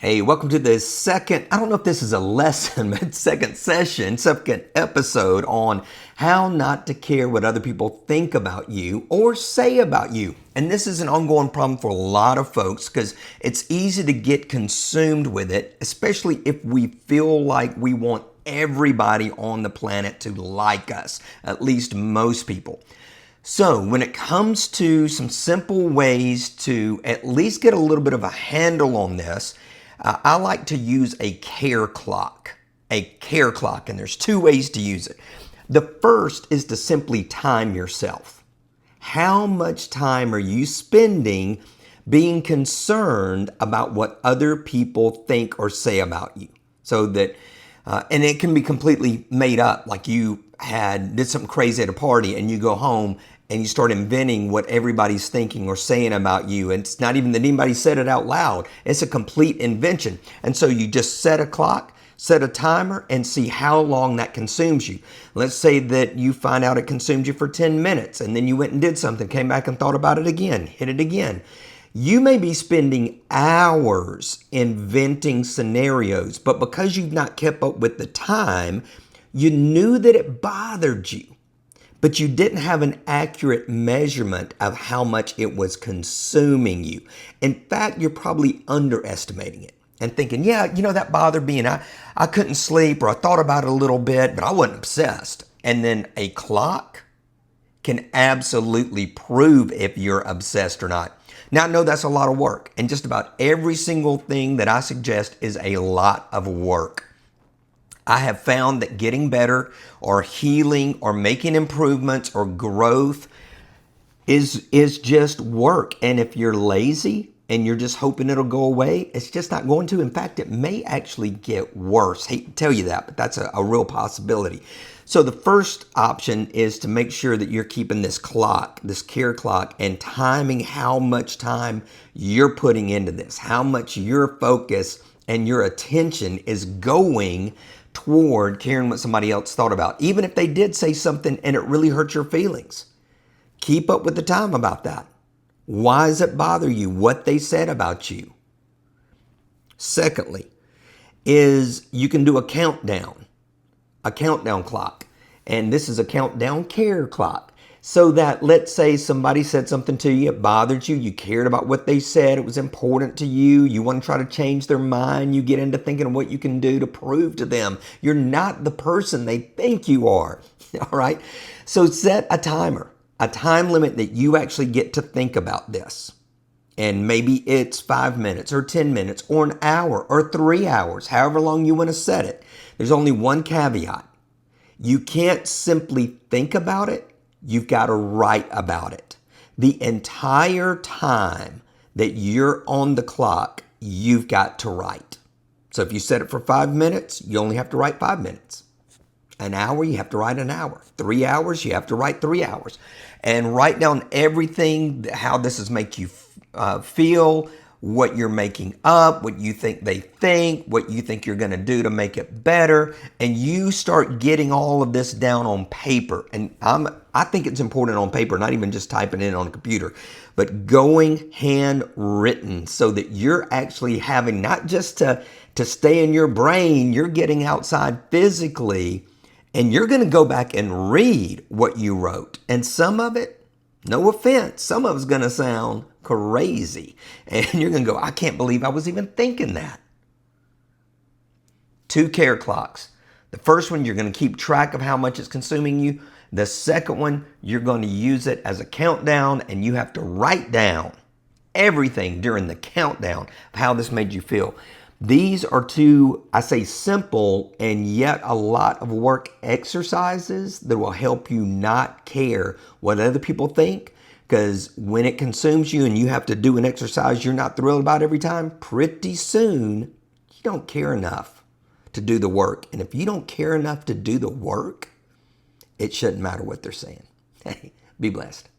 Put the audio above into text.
Hey, welcome to the second, I don't know if this is a lesson, but second session, second episode on how not to care what other people think about you or say about you. And this is an ongoing problem for a lot of folks because it's easy to get consumed with it, especially if we feel like we want everybody on the planet to like us, at least most people. So when it comes to some simple ways to at least get a little bit of a handle on this, I like to use a care clock. A care clock, and there's two ways to use it. The first is to simply time yourself. How much time are you spending being concerned about what other people think or say about you? So that, and it can be completely made up, like you did something crazy at a party and you go home and you start inventing what everybody's thinking or saying about you. And it's not even that anybody said it out loud. It's a complete invention. And so you just set a clock, set a timer, and see how long that consumes you. Let's say that you find out it consumed you for 10 minutes, and then you went and did something, came back and thought about it again, hit it again. You may be spending hours inventing scenarios, but because you've not kept up with the time, you knew that it bothered you, but you didn't have an accurate measurement of how much it was consuming you. In fact, you're probably underestimating it and thinking, yeah, that bothered me and I couldn't sleep, or I thought about it a little bit, but I wasn't obsessed. And then a clock can absolutely prove if you're obsessed or not. Now, I know that's a lot of work, and just about every single thing that I suggest is a lot of work. I have found that getting better or healing or making improvements or growth is just work. And if you're lazy and you're just hoping it'll go away, it's just not going to. In fact, it may actually get worse. Hate to tell you that, but that's a real possibility. So the first option is to make sure that you're keeping this clock, this care clock, and timing how much time you're putting into this, how much your focus and your attention is going toward caring what somebody else thought about, even if they did say something and it really hurt your feelings. Keep up with the time about that. Why does it bother you what they said about you? Secondly, is you can do a countdown clock. And this is a countdown care clock. So that, let's say somebody said something to you, it bothered you, you cared about what they said, it was important to you, you want to try to change their mind, you get into thinking of what you can do to prove to them you're not the person they think you are. All right? So set a timer, a time limit that you actually get to think about this. And maybe it's 5 minutes or 10 minutes or an hour or 3 hours, however long you want to set it. There's only one caveat. You can't simply think about it. You've got to write about it. The entire time that you're on the clock, you've got to write. So if you set it for 5 minutes, you only have to write 5 minutes. An hour, you have to write an hour. 3 hours, you have to write 3 hours. And write down everything, how this is make you feel, what you're making up, what you think they think, what you think you're going to do to make it better. And you start getting all of this down on paper. And I think it's important on paper, not even just typing it on a computer, but going handwritten so that you're actually having not just to stay in your brain, you're getting outside physically, and you're going to go back and read what you wrote. And some of it, no offense, some of it's going to sound crazy. And you're going to go, I can't believe I was even thinking that. 2 care clocks. The first one, you're going to keep track of how much it's consuming you. The second one, you're going to use it as a countdown, and you have to write down everything during the countdown of how this made you feel. These are 2, I say, simple and yet a lot of work exercises that will help you not care what other people think. Because when it consumes you and you have to do an exercise you're not thrilled about every time, pretty soon you don't care enough to do the work. And if you don't care enough to do the work, it shouldn't matter what they're saying. Hey, be blessed.